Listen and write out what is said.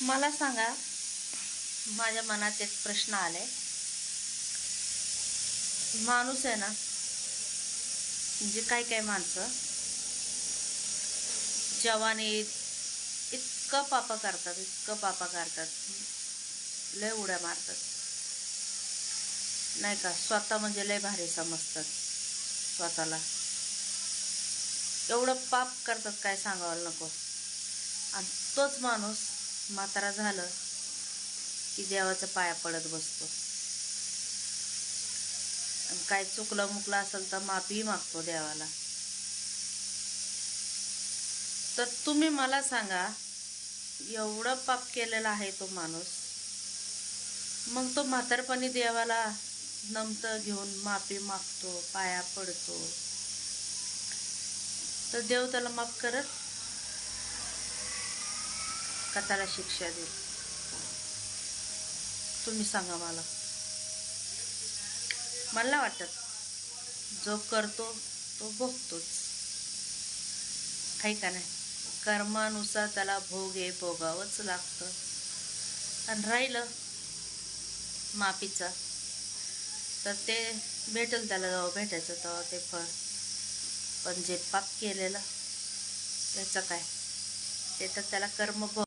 मला सांगा, माझ्या मनात एक प्रश्न आलाय. माणूस आहे ना, म्हणजे काही माणसं जवानीत इतकं पापा करतात, लय उड्या मारतात नाही का. स्वतः म्हणजे लय भारी समजतात स्वतःला. एवढं पाप करतात काय सांगायला नको. आणि तोच माणूस म्हातारा झालं की देवाच्या पाया पडत बसतो. आणि काय चुकलं मुकलं असेल तर माफी मागतो देवाला. तर तुम्ही मला सांगा, एवढं पाप केलेला आहे तो माणूस, मग तो म्हातारपणी देवाला नमतं घेऊन माफी मागतो, पाया पडतो, तर देव त्याला माफ करत का त्याला शिक्षा देईल? तुम्ही सांगा मला. मला वाटत जो करतो तो भोगतोच, आहे का नाही. कर्मानुसार त्याला भोग हे भोगावंच लागतं. आणि राहिलं माफीचा, तर ते भेटेल त्याला जेव्हा भेटायचं तेव्हा ते फळ. पण जे पाप केलेलं त्याचं काय, ते तर त्याला कर्म